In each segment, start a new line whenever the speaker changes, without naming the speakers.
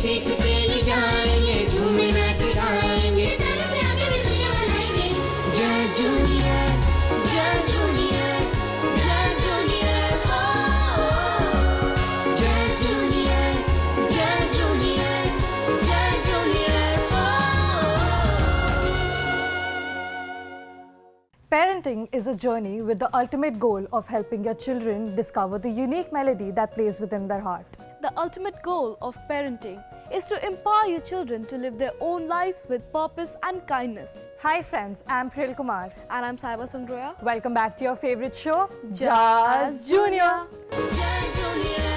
सीखते ही जाएंगे, झूमे नाच गाएंगे, सितारों से आगे भी दुनिया बनाएंगे। Just junior, just junior, just junior, just junior, just junior, just junior.
Parenting is a journey with the ultimate goal of helping your children discover the unique melody that plays within their heart.
The ultimate goal of parenting is to empower your children to live their own lives with purpose and kindness.
Hi friends, I'm Pril Kumar.
And I'm Saiba Sangroya.
Welcome back to your favorite show,
Jazz Junior.
Just junior.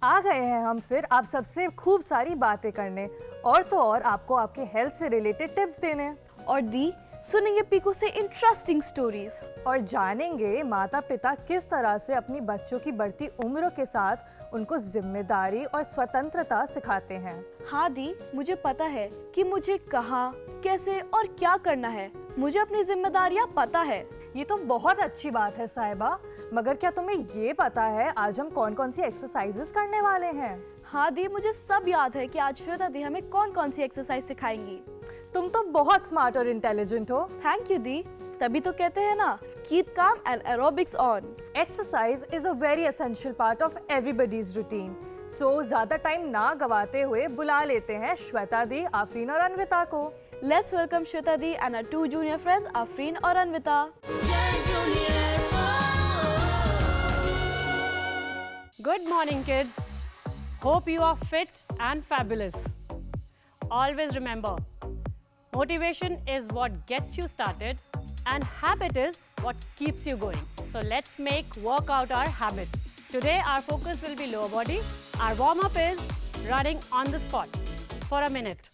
आ गए हैं हम फिर आप सबसे खूब सारी बातें करने और तो और आपको आपके हेल्थ से रिलेटेड टिप्स देने
और दी सुनेंगे पीकू से इंटरेस्टिंग स्टोरीज
और जानेंगे माता पिता किस तरह से अपनी बच्चों की बढ़ती उम्र के साथ उनको जिम्मेदारी और स्वतंत्रता सिखाते हैं।
हाँ दी, मुझे पता है कि मुझे कहाँ, कैसे और क्या करना है। मुझे अपनी जिम्मेदारियाँ पता है।
ये तो बहुत अच्छी बात है साहिबा, मगर क्या तुम्हें ये पता है आज हम कौन कौन सी एक्सरसाइजेस करने वाले हैं?
हाँ दी, मुझे सब याद है कि आज श्वेता दी हमें कौन कौन सी एक्सरसाइज सिखाएंगी।
तुम तो बहुत स्मार्ट और इंटेलिजेंट हो।
थैंक यू दी, तभी तो कहते हैं ना, keep calm and aerobics on.
Exercise is a very essential part of everybody's routine. So ज्यादा टाइम ना गवाते हुए बुला लेते हैं श्वेता दी, आफरीन और अन्विता को।
Let's welcome Shweta Di and our two junior friends, Afreen और Anvita.
Just junior.
Good morning, kids. Hope you are fit and fabulous. Always remember, motivation is what gets you started and habit is what keeps you going. So let's work out our habit. Today our focus will be lower body. Our warm-up is running on the spot for a minute.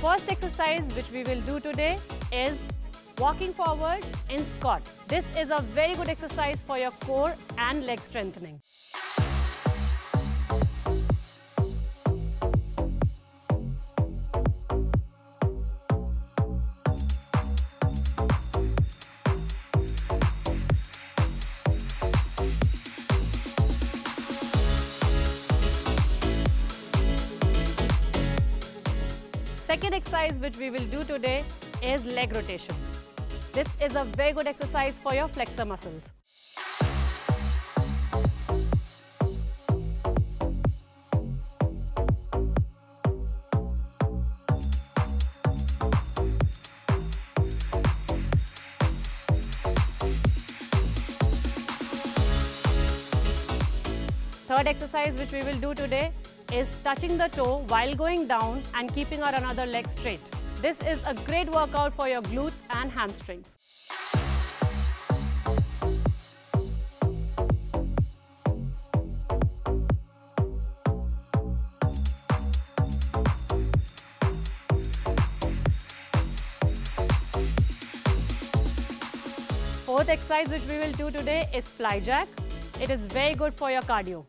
First exercise which we will do today is walking forward in squat. This is a very good exercise for your core and leg strengthening. Second exercise which we will do today is leg rotation. This is a very good exercise for your flexor muscles. Third exercise which we will do today is touching the toe while going down and keeping our another leg straight. This is a great workout for your glutes and hamstrings. Fourth exercise which we will do today is fly jack. It is very good for your cardio.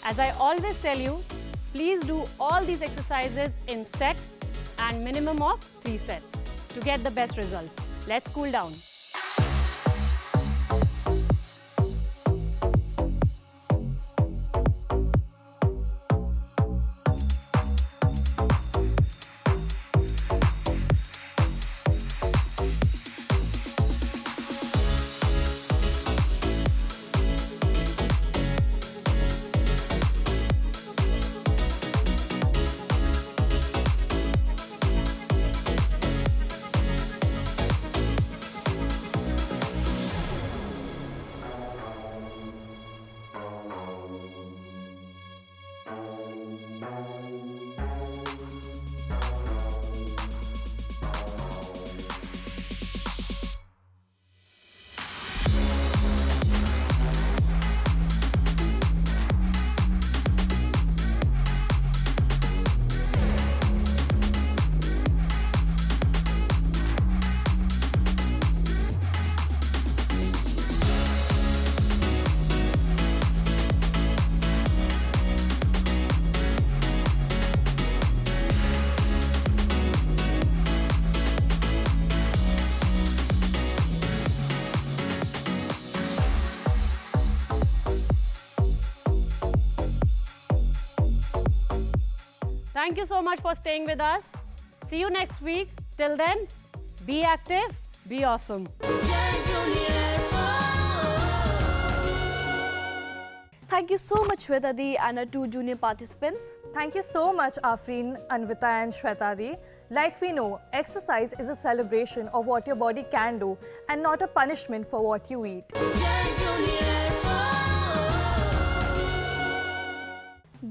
As I always tell you, please do all these exercises in set and minimum of 3 sets to get the best results. Let's cool down. Thank you so much for staying with us. See you next week. Till then, be active, be awesome.
Jai Junior,
Thank you so much, Shweta Di, and our 2 junior participants.
Thank you so much, Afreen, Anvita and Shweta Di. Like we know, exercise is a celebration of what your body can do and not a punishment for what you eat.
Jai Junior,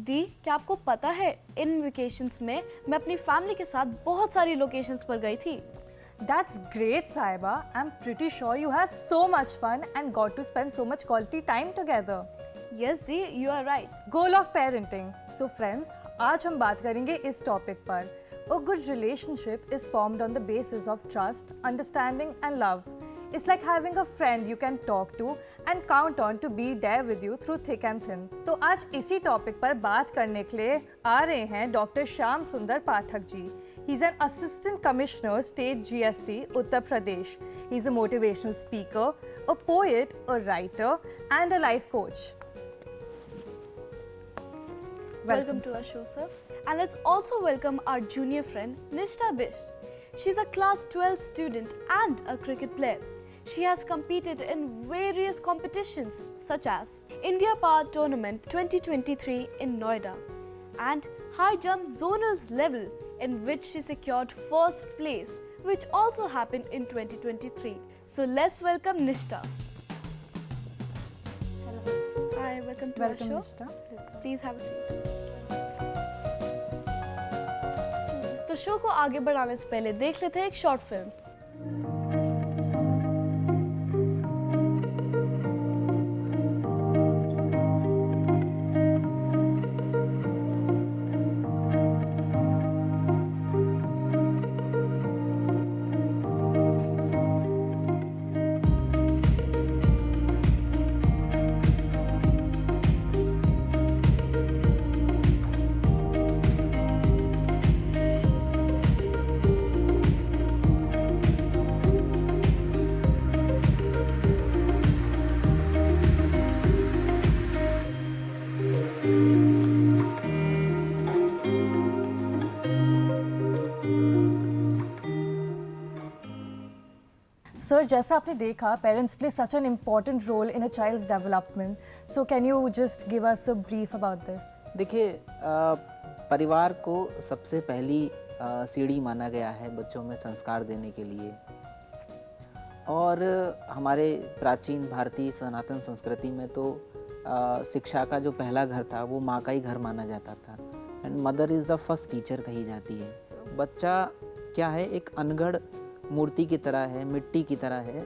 दी, क्या आपको पता है इन vacations में मैं अपनी family के साथ बहुत सारी लोकेशंस पर गई थी.
That's great, Saiba. I'm pretty sure you had so much fun and got to spend so much quality time together.
Yes, the, you are right.
Goal of parenting. So friends, आज हम बात करेंगे इस topic पर. A good relationship is formed on the basis of trust, understanding and love. It's like having a friend you can talk to and count on to be there with you through thick and thin. तो आज इसी topic पर बात करने के लिए आ रहे हैं डॉक्टर श्याम सुंदर Pathak ji. He's an Assistant Commissioner, State GST, Uttar Pradesh. He's a motivational speaker, a poet, a writer, and a life coach.
Welcome to our show, sir. And let's also welcome our junior friend, Nishta Bisht. She's a class 12 student and a cricket player. She has competed in various competitions such as India Power Tournament 2023 in Noida and High Jump Zonals level in which she secured first place, which also happened in 2023. So let's welcome Nishta. Hi, welcome to our show.
Nishta.
Please have a seat. तो show को आगे बढ़ाने से पहले देख लेते हैं एक शॉर्ट फिल्म.
सर, जैसा आपने देखा, parents play such an important role in a child's development. So can you just give us a brief about this?
देखिए, परिवार को सबसे पहली सीढ़ी माना गया है बच्चों में संस्कार देने के लिए. और हमारे प्राचीन भारतीय सनातन संस्कृति में तो शिक्षा का जो पहला घर था वो माँ का ही घर माना जाता था. And mother is the first teacher कही जाती है. बच्चा क्या है, एक अनगढ़ मूर्ति की तरह है, मिट्टी की तरह है,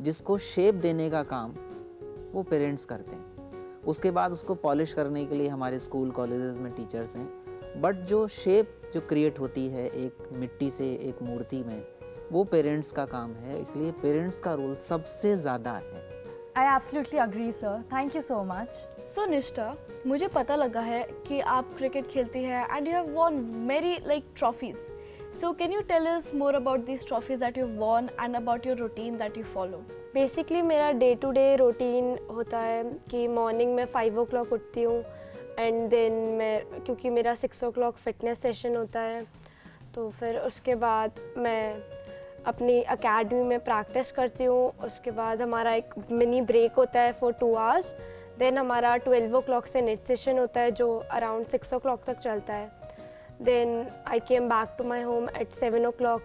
जिसको शेप देने का काम वो पेरेंट्स करते हैं. उसके बाद उसको पॉलिश करने के लिए हमारे स्कूल कॉलेजेस में टीचर्स हैं. बट जो शेप जो क्रिएट होती है एक मिट्टी से एक मूर्ति में, वो पेरेंट्स का काम है. इसलिए पेरेंट्स का रोल सबसे ज़्यादा है.
I absolutely agree sir. Thank you so much.
So Nishtha, मुझे पता लगा है कि आप क्रिकेट खेलती हैं एंड यू हैव वॉन मेरी trophies. So can you tell us more about these trophies that you've won and about your routine that you follow?
Basically मेरा डे टू डे रूटीन होता है कि मॉर्निंग में 5 o'clock उठती हूँ and then मैं, क्योंकि मेरा 6 o'clock फिटनेस सेशन होता है, तो फिर उसके बाद मैं अपनी एकेडमी में प्रैक्टिस करती हूँ. उसके बाद हमारा एक मिनी ब्रेक होता है फॉर 2 hours. देन हमारा 12 o'clock से नेट सेशन होता है जो अराउंड 6 o'clock तक चलता है. Then I came back to my home at 7 o'clock.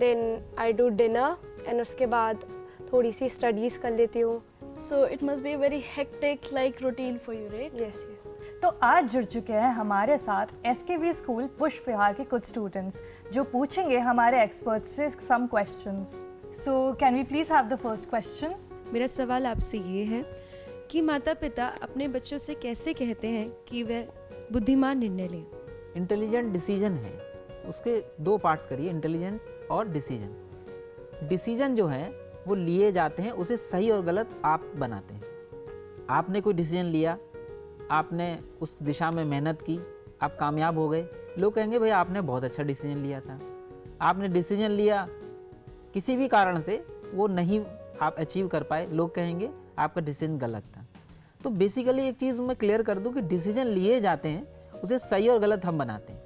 Then I do dinner and उसके बाद थोड़ी सी स्टडीज़ कर लेती हूँ.
So it must be a very hectic routine for you, right?
Yes, yes.
तो आज जुड़ चुके हैं हमारे साथ SKV स्कूल पुष्प विहार के कुछ स्टूडेंट्स जो पूछेंगे हमारे एक्सपर्ट्स से some questions. So can we please have the first question?
मेरा सवाल आपसे ये है कि माता पिता अपने बच्चों से कैसे कहते हैं कि वह बुद्धिमान निर्णय लें?
इंटेलिजेंट डिसीजन है, उसके 2 पार्ट्स करिए, इंटेलिजेंट और डिसीजन. डिसीजन जो है वो लिए जाते हैं, उसे सही और गलत आप बनाते हैं. आपने कोई डिसीजन लिया, आपने उस दिशा में मेहनत की, आप कामयाब हो गए, लोग कहेंगे भाई आपने बहुत अच्छा डिसीजन लिया था. आपने डिसीजन लिया, किसी भी कारण से वो नहीं आप अचीव कर पाए, लोग कहेंगे आपका डिसीजन गलत था. तो बेसिकली एक चीज़ मैं क्लियर कर दूं कि डिसीजन लिए जाते हैं, उसे सही और गलत हम बनाते हैं.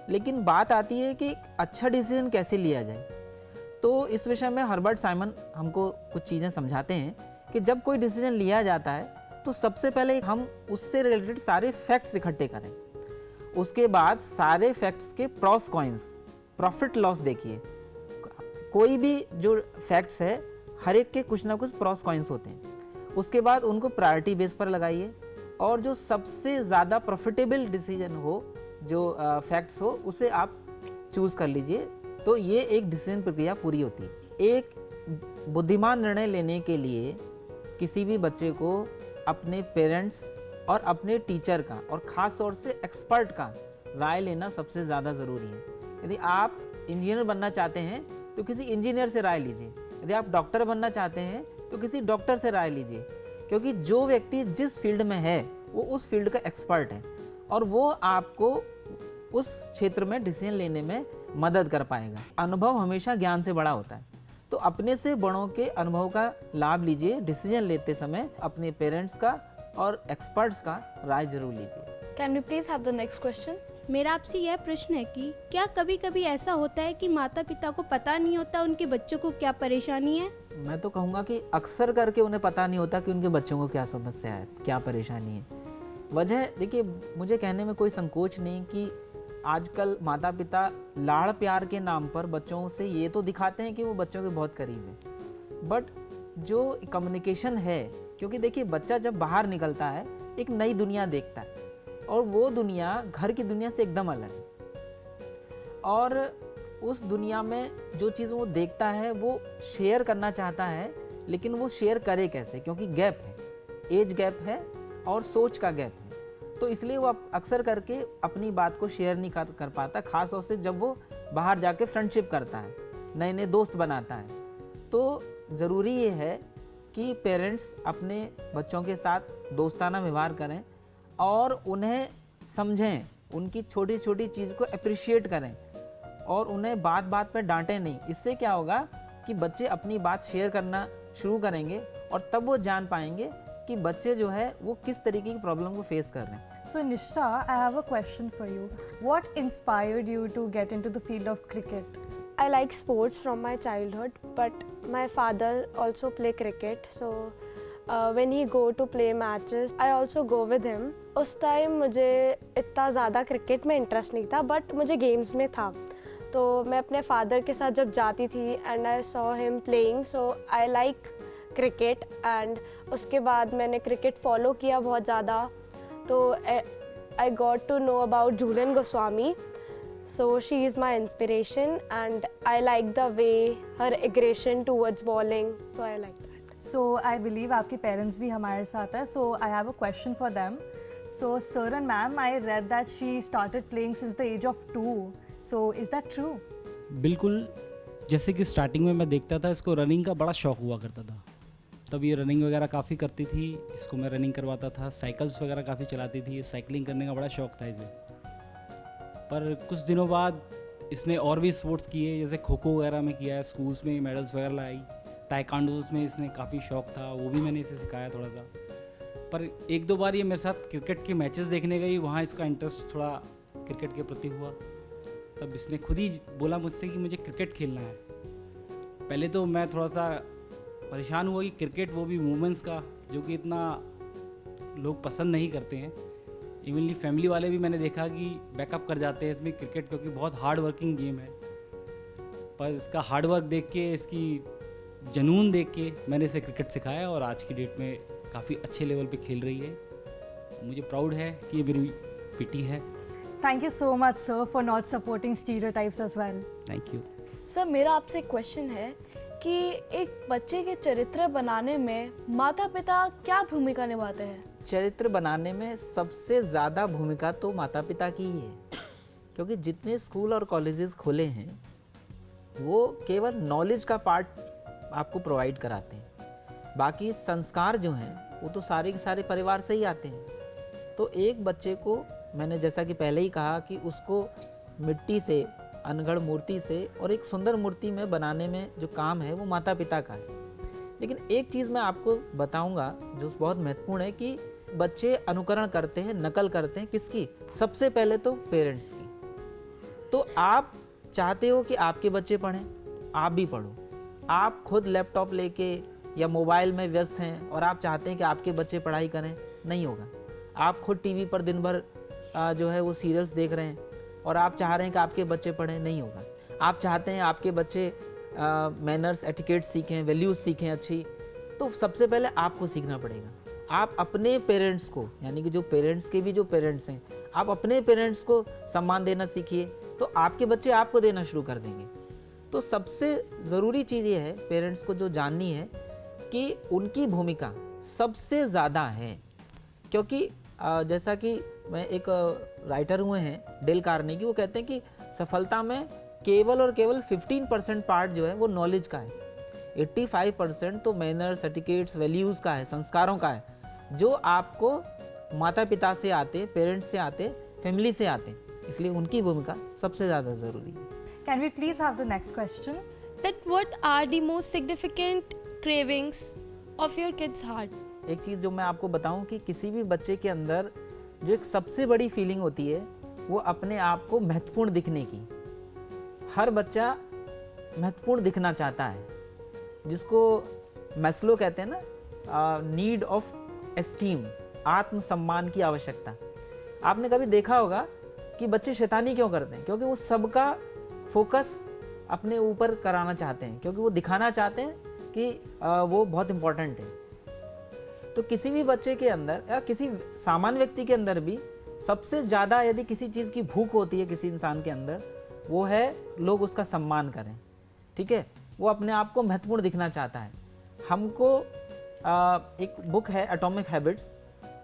लेकिन बात आती है कि अच्छा डिसीजन कैसे लिया जाए। तो इस विषय में हर्बर्ट साइमन हमको कुछ चीज़ें समझाते हैं कि जब कोई डिसीजन लिया जाता है तो सबसे पहले हम उससे रिलेटेड सारे फैक्ट्स इकट्ठे करें। उसके बाद सारे फैक्ट्स के प्रॉस कॉइंस, प्रॉफिट लॉस देखिए। कोई भी जो फैक्ट्स है हर एक के कुछ ना कुछ प्रॉस कॉइंस होते हैं। उसके बाद उनको प्रायोरिटी बेस पर लगाइए और जो सबसे ज़्यादा प्रॉफिटेबल डिसीजन हो, जो फैक्ट्स हो, उसे आप चूज़ कर लीजिए। तो ये एक डिसीजन प्रक्रिया पूरी होती है। एक बुद्धिमान निर्णय लेने के लिए किसी भी बच्चे को अपने पेरेंट्स और अपने टीचर का और ख़ास तौर से एक्सपर्ट का राय लेना सबसे ज़्यादा ज़रूरी है। यदि आप इंजीनियर बनना चाहते हैं तो किसी इंजीनियर से राय लीजिए। यदि आप डॉक्टर बनना चाहते हैं तो किसी डॉक्टर से राय लीजिए, क्योंकि जो व्यक्ति जिस फील्ड में है वो उस फील्ड का एक्सपर्ट है और वो आपको उस क्षेत्र में डिसीजन लेने में मदद कर पाएगा। अनुभव हमेशा ज्ञान से बड़ा होता है, तो अपने से बड़ों के अनुभव का लाभ लीजिए। डिसीजन लेते समय अपने पेरेंट्स का और एक्सपर्ट्स का राय जरूर लीजिए।
Can we please have the next question?
मेरा आपसे यह प्रश्न है कि क्या कभी कभी ऐसा होता है कि माता पिता को पता नहीं होता उनके बच्चों को क्या परेशानी है?
मैं तो कहूँगा कि अक्सर करके उन्हें पता नहीं होता कि उनके बच्चों को क्या समस्या है, क्या परेशानी है। वजह देखिए, मुझे कहने में कोई संकोच नहीं कि आजकल माता पिता लाड़ प्यार के नाम पर बच्चों से ये तो दिखाते हैं कि वो बच्चों के बहुत करीब हैं, बट जो कम्युनिकेशन है, क्योंकि देखिए बच्चा जब बाहर निकलता है एक नई दुनिया देखता है और वो दुनिया घर की दुनिया से एकदम अलग है। और उस दुनिया में जो चीज़ वो देखता है वो शेयर करना चाहता है, लेकिन वो शेयर करे कैसे, क्योंकि गैप है, एज गैप है और सोच का गैप है। तो इसलिए वो अक्सर करके अपनी बात को शेयर नहीं कर पाता, खास तौर से जब वो बाहर जाके फ्रेंडशिप करता है, नए नए दोस्त बनाता है। तो ज़रूरी ये है कि पेरेंट्स अपने बच्चों के साथ दोस्ताना व्यवहार करें और उन्हें समझें, उनकी छोटी छोटी चीज़ को अप्रिशिएट करें और उन्हें बात बात पर डांटें नहीं। इससे क्या होगा कि बच्चे अपनी बात शेयर करना शुरू करेंगे और तब वो जान पाएंगे कि बच्चे जो है वो किस तरीके की प्रॉब्लम को फेस कर रहे हैं।
So Nishta, I have a question for you. What inspired you to get into the field of cricket?
I like sports from my childhood, but my father also play cricket. So when he go to play matches, I also go with him. उस time मुझे इतना ज़्यादा cricket में interest नहीं था, but मुझे games में था। तो मैं अपने फादर के साथ जब जाती थी and I saw him playing, so I like cricket. And उसके बाद मैंने क्रिकेट फॉलो किया बहुत ज़्यादा। तो I got to know about Jhulan Goswami, so she is my inspiration and I like the way her aggression towards bowling, so I like that.
So I believe आपके parents भी हमारे साथ हैं. So I have a question for them. So sir and ma'am, I read that she started playing since the age of 2. So is that true?
बिल्कुल, जैसे कि starting में मैं देखता था इसको रनिंग का बड़ा शौक़ हुआ करता था, तब ये रनिंग वगैरह काफ़ी करती थी, इसको मैं रनिंग करवाता था। साइकिल्स वगैरह काफ़ी चलाती थी, साइकिलिंग करने का बड़ा शौक़ था इसे। पर कुछ दिनों बाद इसने और भी स्पोर्ट्स किए, जैसे खो खो वगैरह में किया है, स्कूल्स में मेडल्स वगैरह लाई। टाइकांडोज में इसने काफ़ी शौक़ था, वो भी मैंने इसे सिखाया थोड़ा सा। पर एक दो बार ये मेरे साथ क्रिकेट के मैचेस देखने गई, वहाँ इसका इंटरेस्ट थोड़ा क्रिकेट के प्रति हुआ। तब इसने खुद ही बोला मुझसे कि मुझे क्रिकेट खेलना है। पहले तो मैं थोड़ा सा परेशान हुआ कि क्रिकेट, वो भी वुमेंस का, जो कि इतना लोग पसंद नहीं करते हैं। इवनली फैमिली वाले भी मैंने देखा कि बैकअप कर जाते हैं इसमें क्रिकेट, क्योंकि बहुत हार्ड वर्किंग गेम है। पर इसका हार्ड वर्क देख के, इसकी जुनून देख के मैंने इसे क्रिकेट सिखाया और आज की डेट में काफ़ी अच्छे लेवल पे खेल रही है। मुझे प्राउड है कि ये मेरी बेटी है।
Thank you so much, sir, for not supporting stereotypes as well.
Thank you.
Sir, मेरा आपसे क्वेश्चन है कि एक बच्चे के चरित्र बनाने में माता पिता क्या भूमिका निभाते हैं?
चरित्र बनाने में सबसे ज़्यादा भूमिका तो माता पिता की ही है, क्योंकि जितने स्कूल और कॉलेजेस खोले हैं वो केवल नॉलेज का पार्ट आपको प्रोवाइड कराते हैं। बाकी संस्कार जो हैं वो तो सारे के सारे परिवार से ही आते हैं। तो एक बच्चे को, मैंने जैसा कि पहले ही कहा, कि उसको मिट्टी से, अनगढ़ मूर्ति से और एक सुंदर मूर्ति में बनाने में जो काम है वो माता पिता का है। लेकिन एक चीज़ मैं आपको बताऊंगा जो बहुत महत्वपूर्ण है, कि बच्चे अनुकरण करते हैं, नकल करते हैं किसकी? सबसे पहले तो पेरेंट्स की। तो आप चाहते हो कि आपके बच्चे पढ़ें, आप भी पढ़ो। आप खुद लैपटॉप लेके या मोबाइल में व्यस्त हैं और आप चाहते हैं कि आपके बच्चे पढ़ाई करें, नहीं होगा। आप खुद टीवी पर दिन भर जो है वो सीरियल्स देख रहे हैं और आप चाह रहे हैं कि आपके बच्चे पढ़ें, नहीं होगा। आप चाहते हैं आपके बच्चे मैनर्स, एटिकेट सीखें, वैल्यूज़ सीखें अच्छी, तो सबसे पहले आपको सीखना पड़ेगा। आप अपने पेरेंट्स को, यानी कि जो पेरेंट्स के भी जो पेरेंट्स हैं, आप अपने पेरेंट्स को सम्मान देना सीखिए, तो आपके बच्चे आपको देना शुरू कर देंगे। तो सबसे ज़रूरी चीज़ ये है पेरेंट्स को जो जाननी है कि उनकी भूमिका सबसे ज़्यादा है। क्योंकि जैसा कि मैं एक राइटर हुए हैं डेल कार्नेगी, वो कहते हैं कि सफलता में केवल और केवल 15% पार्ट जो है वो नॉलेज का है, 85% तो मैनर्स, एटिकेट्स, वैल्यूज़ का है, संस्कारों का है, जो आपको माता पिता से आते, पेरेंट्स से आते, फैमिली से आते। इसलिए उनकी भूमिका सबसे ज़्यादा ज़रूरी है।
Can we please have the next question?
That what are the most significant cravings of your kid's heart?
एक चीज़ जो मैं आपको बताऊं कि किसी भी बच्चे के अंदर जो एक सबसे बड़ी फीलिंग होती है वो अपने आप को महत्वपूर्ण दिखने की। हर बच्चा महत्वपूर्ण दिखना चाहता है, जिसको मैस्लो कहते हैं ना, नीड ऑफ एस्टीम, आत्मसम्मान की आवश्यकता। आपने कभी देखा होगा कि बच्चे शैतानी क्यों करते हैं? क्योंकि वो सबका फोकस अपने ऊपर कराना चाहते हैं, क्योंकि वो दिखाना चाहते हैं कि वो बहुत इम्पोर्टेंट है। तो किसी भी बच्चे के अंदर या किसी सामान्य व्यक्ति के अंदर भी सबसे ज़्यादा यदि किसी चीज़ की भूख होती है किसी इंसान के अंदर, वो है लोग उसका सम्मान करें। ठीक है, वो अपने आप को महत्वपूर्ण दिखना चाहता है। हमको एक बुक है एटॉमिक हैबिट्स,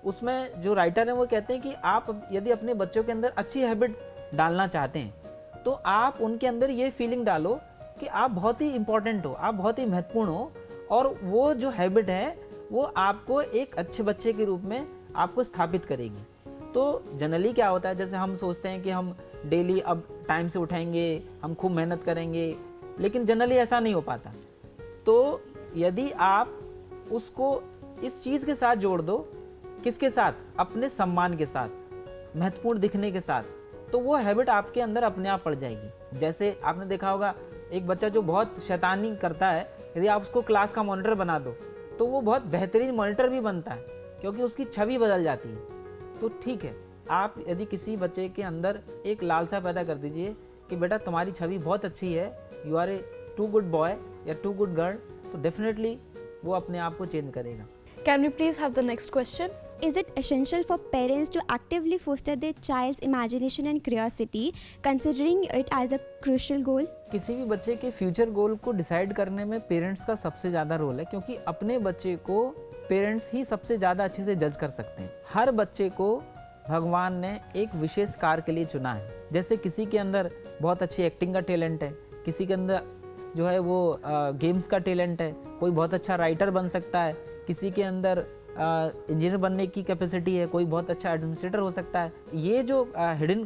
उसमें जो राइटर हैं वो कहते हैं कि आप यदि अपने बच्चों के अंदर अच्छी हैबिट डालना चाहते हैं तो आप उनके अंदर ये फीलिंग डालो कि आप बहुत ही इम्पोर्टेंट हो, आप बहुत ही महत्वपूर्ण हो, और वो जो हैबिट है वो आपको एक अच्छे बच्चे के रूप में आपको स्थापित करेगी। तो जनरली क्या होता है, जैसे हम सोचते हैं कि हम डेली अब टाइम से उठेंगे, हम खूब मेहनत करेंगे, लेकिन जनरली ऐसा नहीं हो पाता। तो यदि आप उसको इस चीज़ के साथ जोड़ दो, किसके साथ? अपने सम्मान के साथ, महत्वपूर्ण दिखने के साथ, तो वो हैबिट आपके अंदर अपने आप पड़ जाएगी। जैसे आपने देखा होगा एक बच्चा जो बहुत शैतानी करता है, यदि आप उसको क्लास का मॉनिटर बना दो तो वो बहुत बेहतरीन मॉनिटर भी बनता है, क्योंकि उसकी छवि बदल जाती है। तो ठीक है, आप यदि किसी बच्चे के अंदर एक लालसा पैदा कर दीजिए कि बेटा तुम्हारी छवि बहुत अच्छी है, you are a too good boy या टू गुड गर्ल, तो डेफिनेटली वो अपने आप को चेंज करेगा।
Can we please have the next question?
Is it essential for parents to actively foster their child's imagination and curiosity, considering it as a crucial goal?
किसी भी बच्चे के फ्यूचर गोल को डिसाइड करने में पेरेंट्स का सबसे ज़्यादा रोल है, क्योंकि अपने बच्चे को पेरेंट्स ही सबसे ज़्यादा अच्छे से जज कर सकते हैं। हर बच्चे को भगवान ने एक विशेष कार्य के लिए चुना है। जैसे किसी के अंदर बहुत अच्छी एक्टिंग का टैलेंट है, किसी के अंदर जो है वो गेम्स का टैलेंट है, कोई बहुत अच्छा राइटर बन सकता है, किसी के अंदर इंजीनियर बनने की कैपेसिटी है, कोई बहुत अच्छा एडमिनिस्ट्रेटर हो सकता है। ये जो हिडन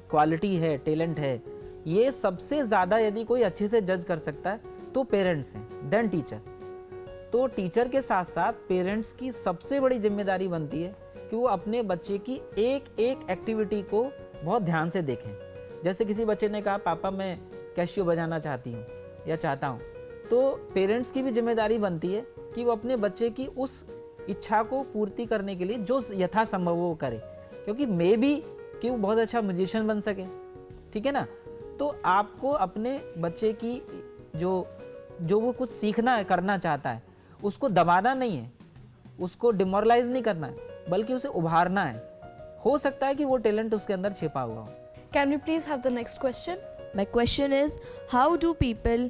क्वालिटी है, टैलेंट है, ये सबसे ज़्यादा यदि कोई अच्छे से जज कर सकता है तो पेरेंट्स हैं, देन टीचर। तो टीचर के साथ साथ पेरेंट्स की सबसे बड़ी जिम्मेदारी बनती है कि वो अपने बच्चे की एक एक एक्टिविटी को बहुत ध्यान से देखें। जैसे किसी बच्चे ने कहा पापा मैं कैशियो बजाना चाहती हूँ या चाहता हूँ, तो पेरेंट्स की भी जिम्मेदारी बनती है कि वो अपने बच्चे की उस इच्छा को पूर्ति करने के लिए जो यथासंभव वो करे, क्योंकि मे बी कि वो बहुत अच्छा म्यूजिशियन बन सके। ठीक है ना? तो आपको अपने बच्चे की जो वो कुछ सीखना है, करना चाहता है, उसको दबाना नहीं है, उसको डिमोरलाइज नहीं करना है, बल्कि उसे उभारना है। हो सकता है कि वो टैलेंट उसके अंदर छिपा हुआ हो।
Can we please have the next question?
My question is, how do people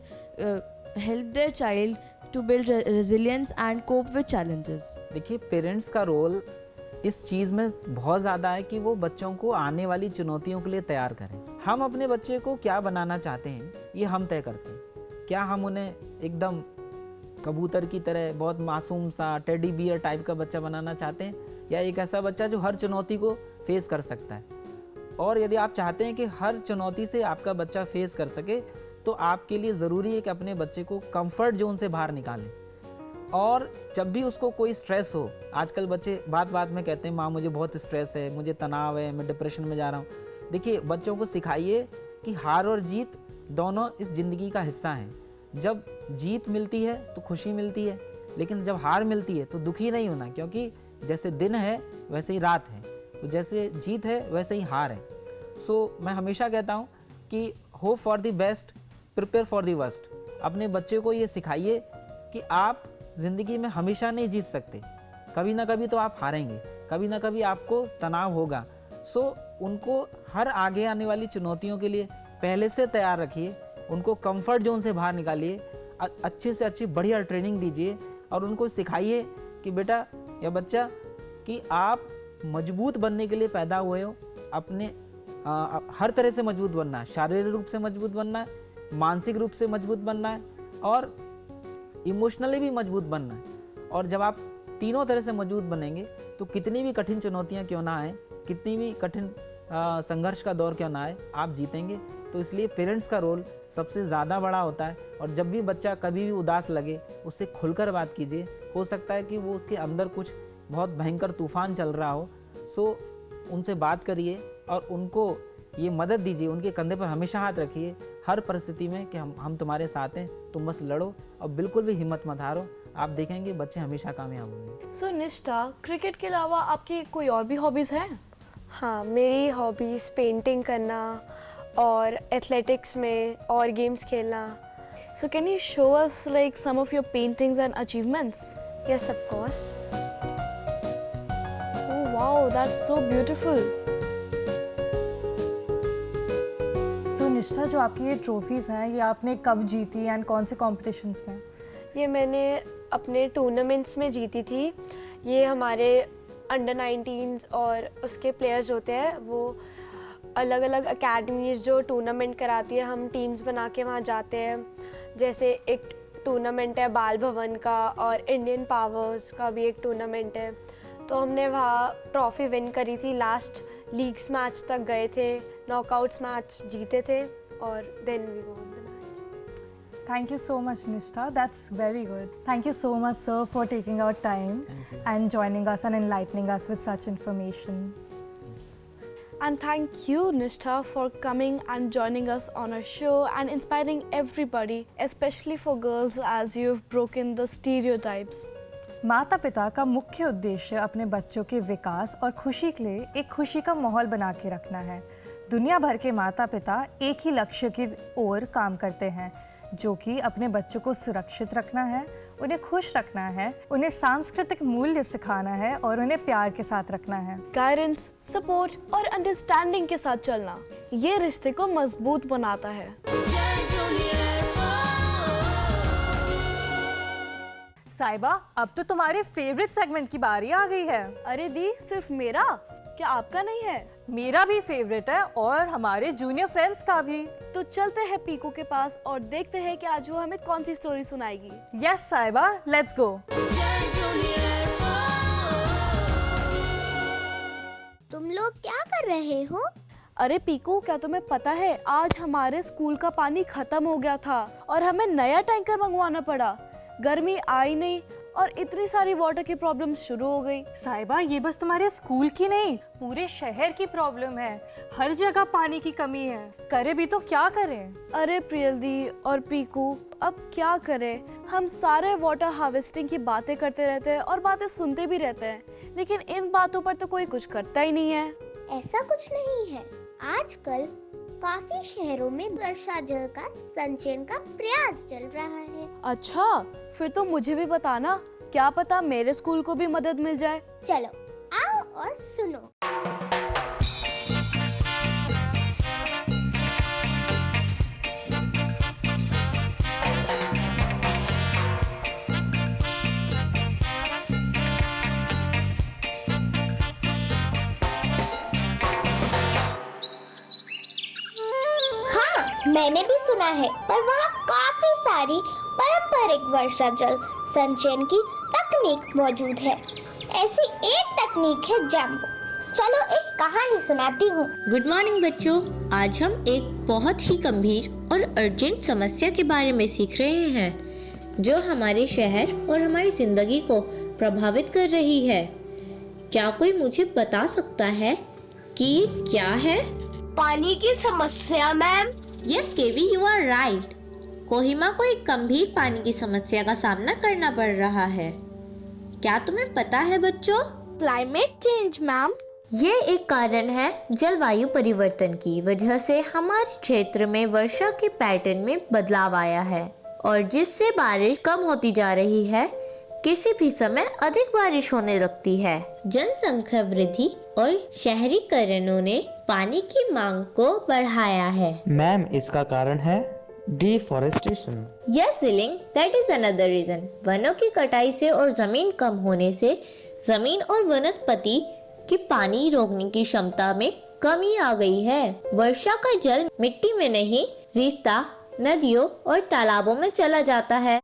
help their child to build resilience and cope with challenges?
देखिए, पेरेंट्स का रोल इस चीज़ में बहुत ज़्यादा है कि वो बच्चों को आने वाली चुनौतियों के लिए तैयार करें। हम अपने बच्चे को क्या बनाना चाहते हैं ये हम तय करते हैं। क्या हम उन्हें एकदम कबूतर की तरह बहुत मासूम सा टेडी बियर टाइप का बच्चा बनाना चाहते हैं, या एक ऐसा बच्चा जो हर चुनौती को फेस कर सकता है? और यदि आप चाहते हैं कि हर चुनौती से आपका बच्चा फेस कर सके, तो आपके लिए ज़रूरी है कि अपने बच्चे को कंफर्ट जोन से बाहर निकालें। और जब भी उसको कोई स्ट्रेस हो, आजकल बच्चे बात बात में कहते हैं माँ मुझे बहुत स्ट्रेस है, मुझे तनाव है, मैं डिप्रेशन में जा रहा हूँ। देखिए, बच्चों को सिखाइए कि हार और जीत दोनों इस ज़िंदगी का हिस्सा हैं। जब जीत मिलती है तो खुशी मिलती है, लेकिन जब हार मिलती है तो दुखी नहीं होना, क्योंकि जैसे दिन है वैसे ही रात है, तो जैसे जीत है वैसे ही हार है। सो मैं हमेशा कहता हूँ कि hope for the best, prepare for the worst. अपने बच्चे को ये सिखाइए कि आप ज़िंदगी में हमेशा नहीं जीत सकते, कभी ना कभी तो आप हारेंगे, कभी ना कभी आपको तनाव होगा। सो उनको हर आगे आने वाली चुनौतियों के लिए पहले से तैयार रखिए, उनको कंफर्ट जोन से बाहर निकालिए, अच्छे से अच्छी बढ़िया ट्रेनिंग दीजिए और उनको सिखाइए कि बेटा या बच्चा कि आप मजबूत बनने के लिए पैदा हुए हो। अपने हर तरह से मजबूत बनना है, शारीरिक रूप से मजबूत बनना है, मानसिक रूप से मजबूत बनना है और इमोशनली भी मजबूत बनना है। और जब आप तीनों तरह से मजबूत बनेंगे तो कितनी भी कठिन चुनौतियां क्यों ना आए, कितनी भी कठिन संघर्ष का दौर क्यों ना आए, आप जीतेंगे। तो इसलिए पेरेंट्स का रोल सबसे ज़्यादा बड़ा होता है। और जब भी बच्चा कभी भी उदास लगे उससे खुलकर बात कीजिए। हो सकता है कि वो उसके अंदर कुछ बहुत भयंकर तूफान चल रहा हो, सो उनसे बात करिए और उनको ये मदद दीजिए, उनके कंधे पर हमेशा हाथ रखिए हर परिस्थिति में कि हम तुम्हारे साथ हैं, तुम बस लड़ो और बिल्कुल भी हिम्मत मत हारो। आप देखेंगे बच्चे हमेशा कामयाब होंगे।
सो निष्ठा, क्रिकेट के अलावा आपकी कोई और भी हॉबीज़ हैं?
हाँ, मेरी हॉबीज़ पेंटिंग करना और एथलेटिक्स में और गेम्स खेलना।
So can you show us like some of your paintings and achievements?
Yes, of course.
Oh wow, that's so beautiful.
सो निष्ठा, जो आपकी ये ट्रॉफीज़ हैं ये आपने कब जीती एंड कौन से कॉम्पिटिशन्स में?
ये मैंने अपने टूर्नामेंट्स में जीती थी। ये हमारे अंडर 19s और उसके प्लेयर्स होते हैं, वो अलग अलग अकेडमीज़ जो टूर्नामेंट कराती है, हम टीम्स बना के वहाँ जाते हैं। जैसे एक टूर्नामेंट है बाल भवन का और इंडियन पावर्स का भी एक टूर्नामेंट है, तो हमने वहाँ ट्रॉफ़ी विन करी थी। लास्ट लीग्स मैच तक गए थे, नॉकआउट्स मैच जीते थे और then we won the match.
Thank you so much, Nishtha. That's very good. Thank you so much, sir, for taking our time and joining us and enlightening us with such information.
And thank you, Nishtha, for coming and joining us on our show and inspiring everybody, especially for girls, as you've broken the stereotypes.
माता पिता का मुख्य उद्देश्य अपने बच्चों के विकास और खुशी के लिए एक खुशी का माहौल बना के रखना है। दुनिया भर के माता पिता एक ही लक्ष्य की ओर काम करते हैं, जो कि अपने बच्चों को सुरक्षित रखना है, उन्हें खुश रखना है, उन्हें सांस्कृतिक मूल्य सिखाना है और उन्हें प्यार के साथ रखना है।
गाइडेंस, सपोर्ट और अंडरस्टैंडिंग के साथ चलना, ये रिश्ते को मजबूत बनाता है।
साइबा, अब तो तुम्हारे फेवरेट सेगमेंट की बारी आ गई है।
अरे दी, सिर्फ मेरा? क्या आपका नहीं है?
मेरा भी फेवरेट है और हमारे जूनियर फ्रेंड्स का भी।
तो चलते हैं पीकू के पास और देखते हैं कि आज वो हमें कौन सी स्टोरी सुनाएगी।
Yes Saiba, let's go.
तुम लोग क्या कर रहे हो?
अरे पीकू, क्या तुम्हें पता है आज हमारे स्कूल का पानी खत्म हो गया था और हमें नया टैंकर मंगवाना पड़ा। गर्मी आई नहीं और इतनी सारी वाटर की प्रॉब्लम शुरू हो गई।
साहिबा, ये बस तुम्हारे स्कूल की नहीं, पूरे शहर की प्रॉब्लम है। हर जगह पानी की कमी है, करे भी तो क्या करें?
अरे प्रियल दी और पीकू, अब क्या करें? हम सारे वाटर हार्वेस्टिंग की बातें करते रहते हैं और बातें सुनते भी रहते हैं, लेकिन इन बातों पर तो कोई कुछ करता ही नहीं है।
ऐसा कुछ नहीं है, आजकल काफी शहरों में वर्षा जल का संचयन का प्रयास चल रहा है।
अच्छा, फिर तो मुझे भी बताना, क्या पता मेरे स्कूल को भी मदद मिल जाए।
चलो आओ और सुनो। मैंने भी सुना है, पर वहाँ काफी सारी पारंपरिक वर्षा जल संचयन की तकनीक मौजूद है। ऐसी एक तकनीक है जंबो। चलो एक कहानी सुनाती हूँ।
गुड मॉर्निंग बच्चों, आज हम एक बहुत ही गंभीर और अर्जेंट समस्या के बारे में सीख रहे हैं, जो हमारे शहर और हमारी जिंदगी को प्रभावित कर रही है। क्या कोई मुझे बता सकता है कि ये क्या है?
पानी की समस्या ma'am.
Yes KV, you are right. Kohima को एक गंभीर पानी की समस्या का सामना करना पड़ रहा है। क्या तुम्हें पता है बच्चों?
Climate change ma'am.
ये एक कारण है जलवायु परिवर्तन की वजह से हमारे क्षेत्र में वर्षा के पैटर्न में बदलाव आया है और जिससे बारिश कम होती जा रही है। किसी भी समय अधिक बारिश होने लगती है। जनसंख्या वृद्धि और शहरीकरणों ने पानी की मांग को बढ़ाया है।
मैम, इसका कारण है deforestation.
Yes Siling, that is another reason. वनों की कटाई से और जमीन कम होने से जमीन और वनस्पति की पानी रोकने की क्षमता में कमी आ गई है। वर्षा का जल मिट्टी में नहीं, रिश्ता नदियों और तालाबों में चला जाता है।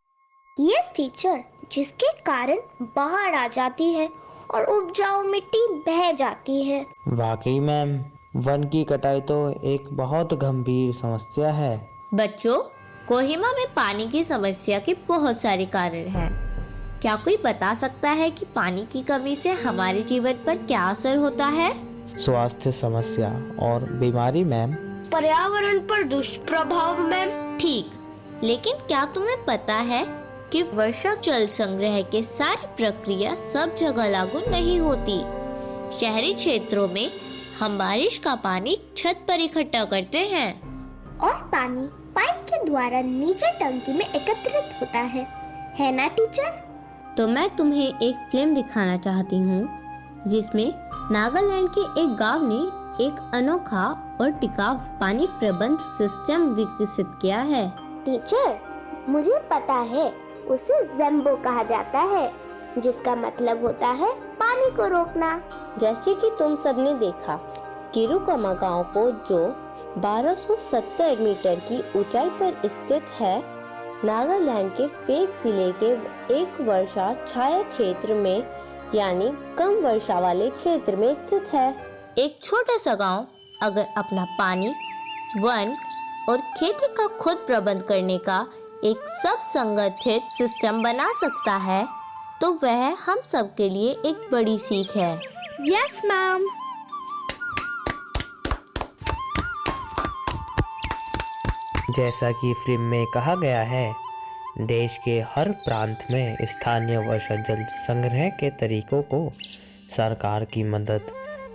यस टीचर, जिसके कारण बाढ़ आ जाती है और उपजाऊ मिट्टी बह जाती है।
वाकई मैम, वन की कटाई तो एक बहुत गंभीर समस्या है।
बच्चों, कोहिमा में पानी की समस्या के बहुत सारे कारण हैं। क्या कोई बता सकता है कि पानी की कमी से हमारे जीवन पर क्या असर होता है?
स्वास्थ्य समस्या और बीमारी मैम।
पर्यावरण पर दुष्प्रभाव मैम।
ठीक, लेकिन क्या तुम्हें पता है कि वर्षा जल संग्रह के सारी प्रक्रिया सब जगह लागू नहीं होती। शहरी क्षेत्रों में हम बारिश का पानी छत पर इकट्ठा करते हैं
और पानी पाइप के द्वारा नीचे टंकी में एकत्रित होता है ना टीचर?
तो मैं तुम्हें एक फिल्म दिखाना चाहती हूँ जिसमें नागालैंड के एक गांव ने एक अनोखा और टिकाऊ पानी प्रबंध सिस्टम विकसित किया है।
टीचर, मुझे पता है, उसे ज़म्बो कहा जाता है, जिसका मतलब होता है पानी को रोकना।
जैसे कि तुम सबने देखा, किरुकमा गांव को जो 1270 मीटर की ऊंचाई पर स्थित है, नागालैंड के फेक जिले के एक वर्षा छाया क्षेत्र में यानी कम वर्षा वाले क्षेत्र में स्थित है। एक छोटा सा गांव अगर अपना पानी, वन और खेती का खुद प्रबंध करने का एक सब संगठित सिस्टम बना सकता है तो वह हम सब के लिए एक बड़ी सीख है।
Yes ma'am.
जैसा कि फिल्म में कहा गया है, देश के हर प्रांत में स्थानीय वर्षा जल संग्रह के तरीकों को सरकार की मदद,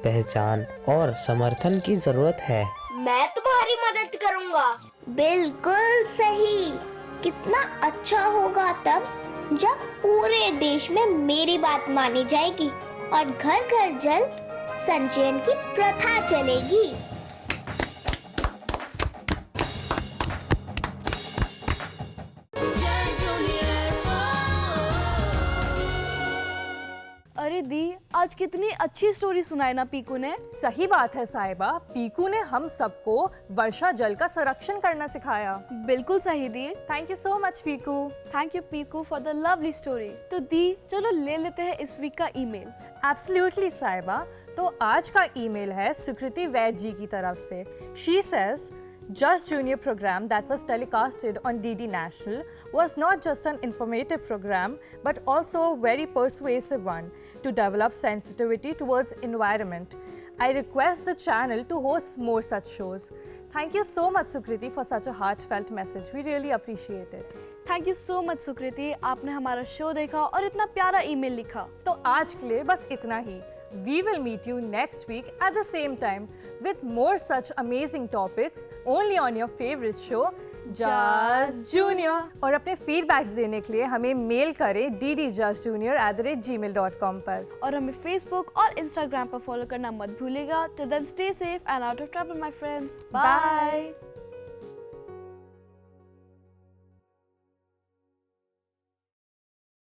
पहचान और समर्थन की जरूरत है।
मैं तुम्हारी मदद करूंगा।
बिल्कुल सही। कितना अच्छा होगा तब जब पूरे देश में मेरी बात मानी जाएगी और घर घर जल संचयन की प्रथा चलेगी।
अरे दी, आज कितनी अच्छी स्टोरी सुनाई ना पीकू ने।
सही बात है साहिबा, पीकू ने हम सबको वर्षा जल का संरक्षण करना सिखाया।
बिल्कुल सही दी।
Thank you so much Piku.
Thank you Piku for the lovely story. तो दी, चलो ले लेते हैं इस वीक का ईमेल।
एब्सोल्युटली साहिबा। तो आज का ईमेल है सुकृति वैद जी की तरफ से। She says, Just Junior program that was telecasted on DD National was not just an informative program but also a very persuasive one to develop sensitivity towards environment. I request the channel to host more such shows. Thank you so much Sukriti for such a heartfelt message. We really appreciate it.
Thank you so much Sukriti, आपने हमारा show देखा और इतना प्यारा email लिखा।
तो आज के लिए बस इतना ही। We will meet you next week at the same time with more such amazing topics only on your favorite show Just Junior। और अपने फीडबैक्स देने के लिए हमें मेल करें ddjustjunior@gmail.com पर।
और हमें फेसबुक और इंस्टाग्राम पर फॉलो करना मत भूलिएगा। Till then, stay safe and out of trouble, my friends. Bye.